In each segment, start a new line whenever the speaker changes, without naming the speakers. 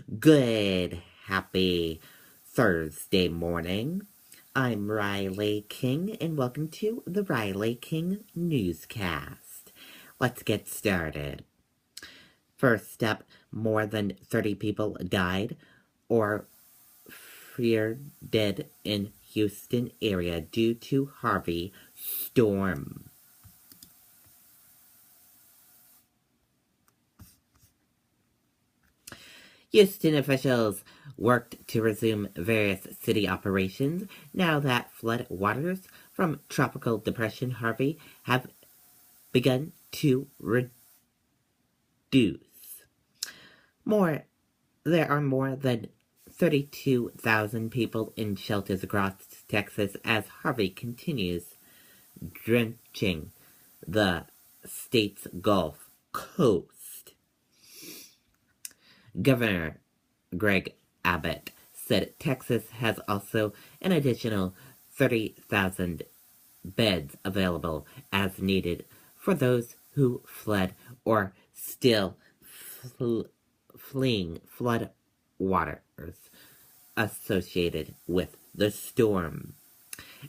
Good, happy Thursday morning. I'm Riley King, and welcome to the Riley King Newscast. Let's get started. First up, more than 30 people died or feared dead in Houston area due to Harvey storm. Houston officials worked to resume various city operations now that flood waters from Tropical Depression Harvey have begun to reduce. There are more than 32,000 people in shelters across Texas as Harvey continues drenching the state's Gulf Coast. Governor Greg Abbott said Texas has also an additional 30,000 beds available as needed for those who fled or still fleeing flood waters associated with the storm.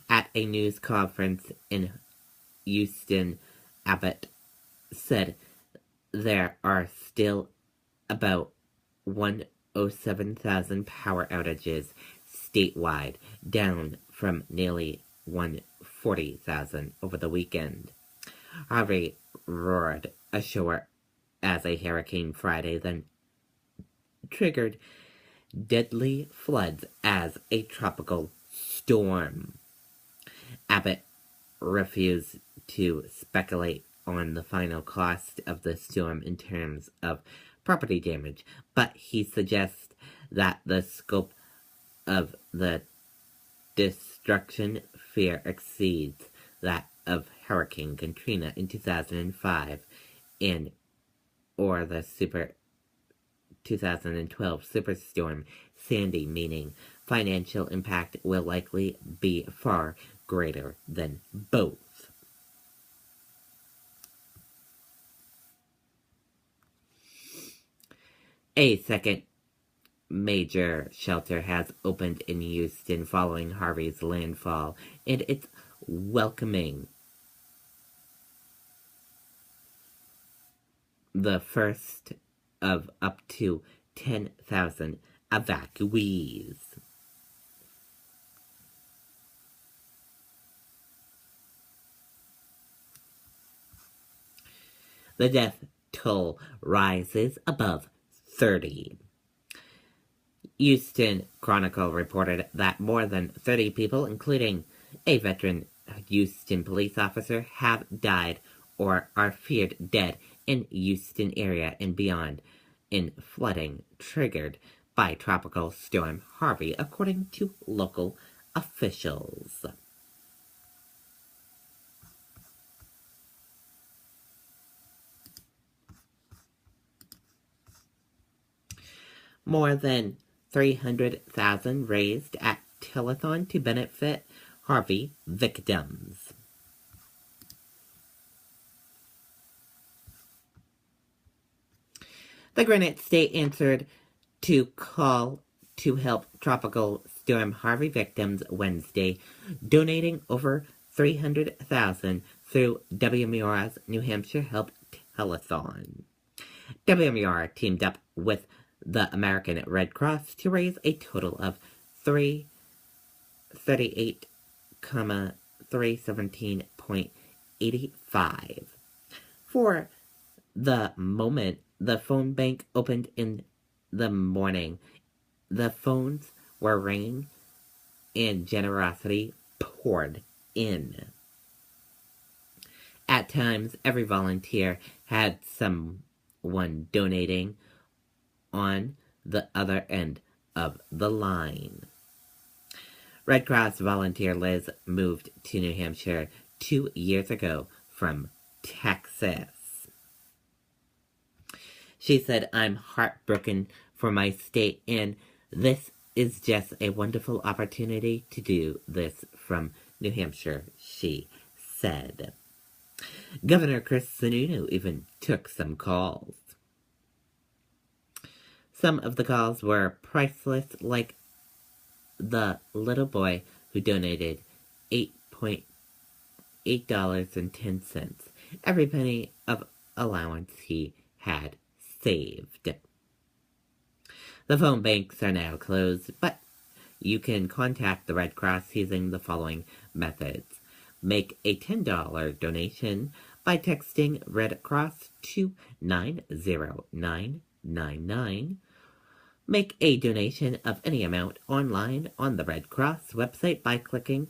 At a news conference in Houston, Abbott said there are still about 107,000 power outages statewide, down from nearly 140,000 over the weekend. Harvey roared ashore as a hurricane Friday, then triggered deadly floods as a tropical storm. Abbott refused to speculate on the final cost of the storm in terms of property damage, but he suggests that the scope of the destruction fear exceeds that of Hurricane Katrina in 2005 or the 2012 Superstorm Sandy, meaning financial impact will likely be far greater than both. A second major shelter has opened in Houston following Harvey's landfall, and it's welcoming the first of up to 10,000 evacuees. The death toll rises above 30. Houston Chronicle reported that more than 30 people, including a veteran Houston police officer, have died or are feared dead in Houston area and beyond in flooding triggered by Tropical Storm Harvey, according to local officials. More than 300,000 raised at telethon to benefit Harvey victims. The Granite State answered to call to help Tropical Storm Harvey victims Wednesday, donating over $300,000 through WMUR's New Hampshire Help Telethon. WMUR teamed up with the American Red Cross to raise a total of $338,317.85. For the moment the phone bank opened in the morning, the phones were ringing and generosity poured in. At times, every volunteer had someone donating on the other end of the line. Red Cross volunteer Liz moved to New Hampshire 2 years ago from Texas. She said, "I'm heartbroken for my state, and this is just a wonderful opportunity to do this from New Hampshire," she said. Governor Chris Sununu even took some calls. Some of the calls were priceless, like the little boy who donated $8.10, every penny of allowance he had saved. The phone banks are now closed, but you can contact the Red Cross using the following methods. Make a $10 donation by texting Red Cross to 90999. Make a donation of any amount online on the Red Cross website by clicking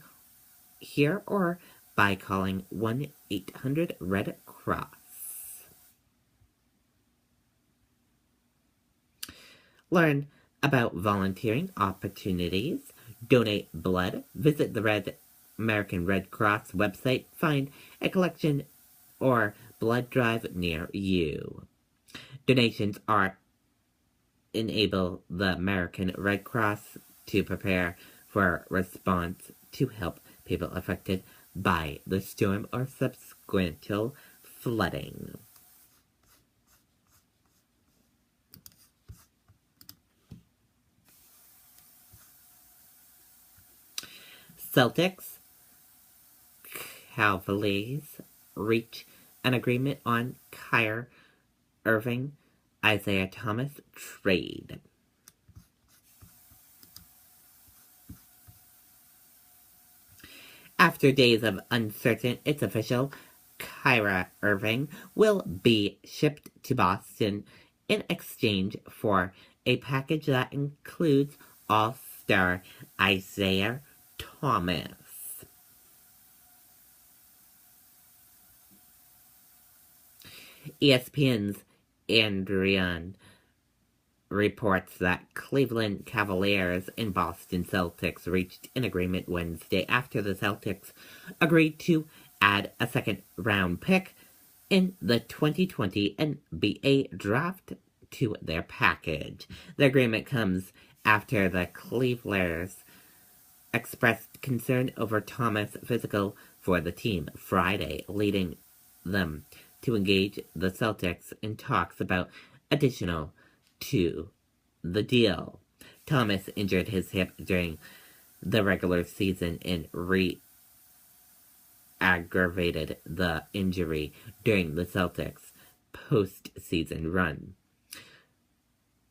here or by calling 1-800-RED-CROSS. Learn about volunteering opportunities, donate blood, visit the American Red Cross website, find a collection or blood drive near you. Donations enable the American Red Cross to prepare for a response to help people affected by the storm or subsequent flooding. Celtics Cavaliers reach an agreement on Kyrie Irving, Isaiah Thomas trade. After days of uncertainty, it's official. Kyrie Irving will be shipped to Boston in exchange for a package that includes All-Star Isaiah Thomas. ESPN's Andrian reports that Cleveland Cavaliers and Boston Celtics reached an agreement Wednesday after the Celtics agreed to add a second-round pick in the 2020 NBA draft to their package. The agreement comes after the Cavaliers expressed concern over Thomas' physical for the team Friday, leading them to engage the Celtics in talks about additional to the deal. Thomas injured his hip during the regular season and aggravated the injury during the Celtics' postseason run.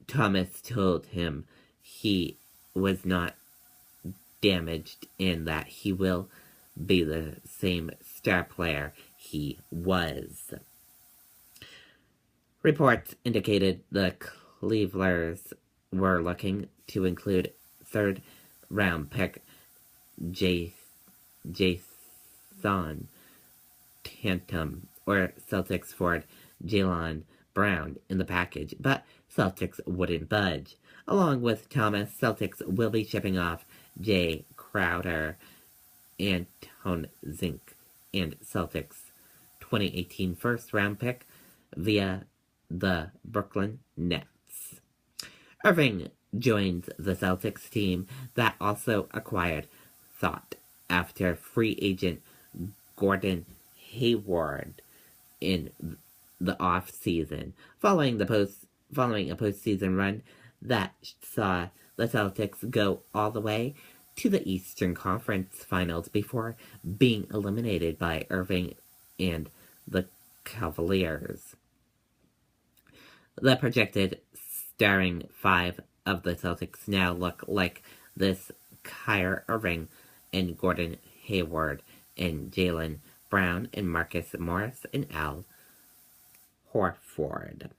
Thomas told him he was not damaged and that he will be the same star player he was. Reports indicated the Cleavers were looking to include third-round pick Jason Tatum or Celtics forward Jaylen Brown in the package, but Celtics wouldn't budge. Along with Thomas, Celtics will be shipping off Jay Crowder, Anton Zink, and Celtics 2018 first-round pick via the Brooklyn Nets. Irving joins the Celtics team that also acquired Thought after free agent Gordon Hayward in the off-season, following a postseason run that saw the Celtics go all the way to the Eastern Conference Finals before being eliminated by Irving and the Cavaliers. The projected starting five of the Celtics now look like this: Kyrie Irving and Gordon Hayward and Jaylen Brown and Marcus Morris and Al Horford.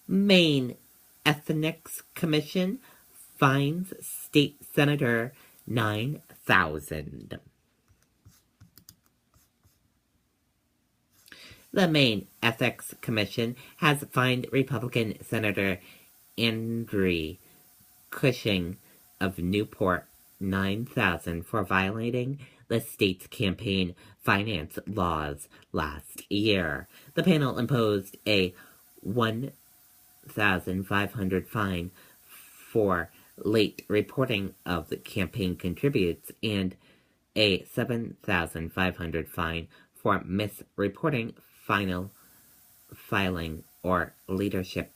Maine Ethics Commission fines state senator $9,000. The Maine Ethics Commission has fined Republican Senator Andrew Cushing of Newport $9,000 for violating the state's campaign finance laws last year. The panel imposed a $1,500 fine for late reporting of the campaign contributes and a $7,500 fine for misreporting filing or leadership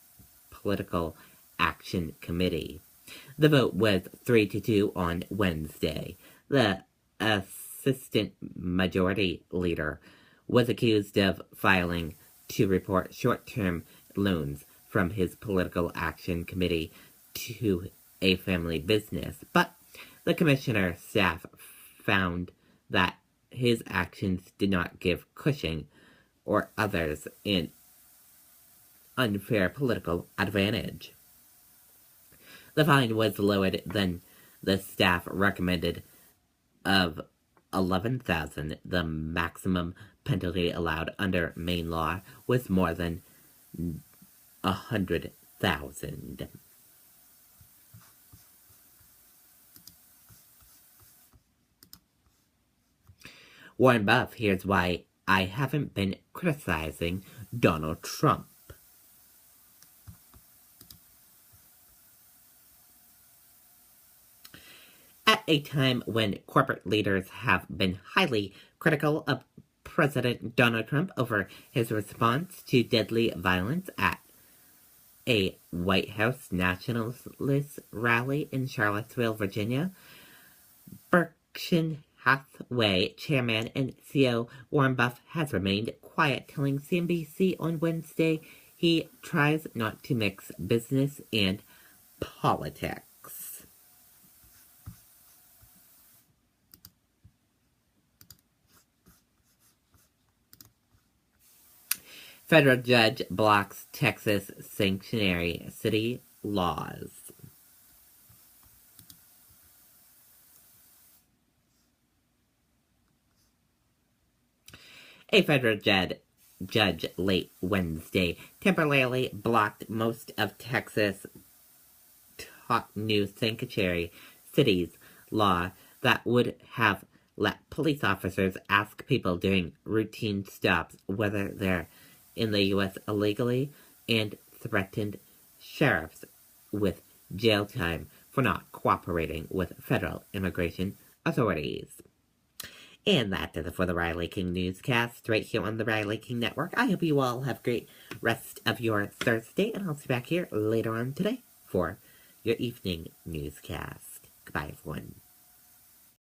political action committee. The vote was 3-2 on Wednesday. The assistant majority leader was accused of filing to report short-term loans from his political action committee to a family business, but the commissioner staff found that his actions did not give Cushing or others an unfair political advantage. The fine was lower than the staff recommended of $11,000. The maximum penalty allowed under Maine law was more than $100,000. Warren Buff, here's why I haven't been criticizing Donald Trump. At a time when corporate leaders have been highly critical of President Donald Trump over his response to deadly violence at a White House nationalist rally in Charlottesville, Virginia, Berkshire Hathaway chairman and CEO Warren Buff has remained quiet, telling CNBC on Wednesday he tries not to mix business and politics. Federal judge blocks Texas sanctuary city laws. A federal judge late Wednesday temporarily blocked most of Texas' new sanctuary cities law that would have let police officers ask people during routine stops whether they're in the U.S. illegally, and threatened sheriffs with jail time for not cooperating with federal immigration authorities. And that does it for the Riley King Newscast right here on the Riley King Network. I hope you all have a great rest of your Thursday, and I'll see you back here later on today for your evening newscast. Goodbye, everyone.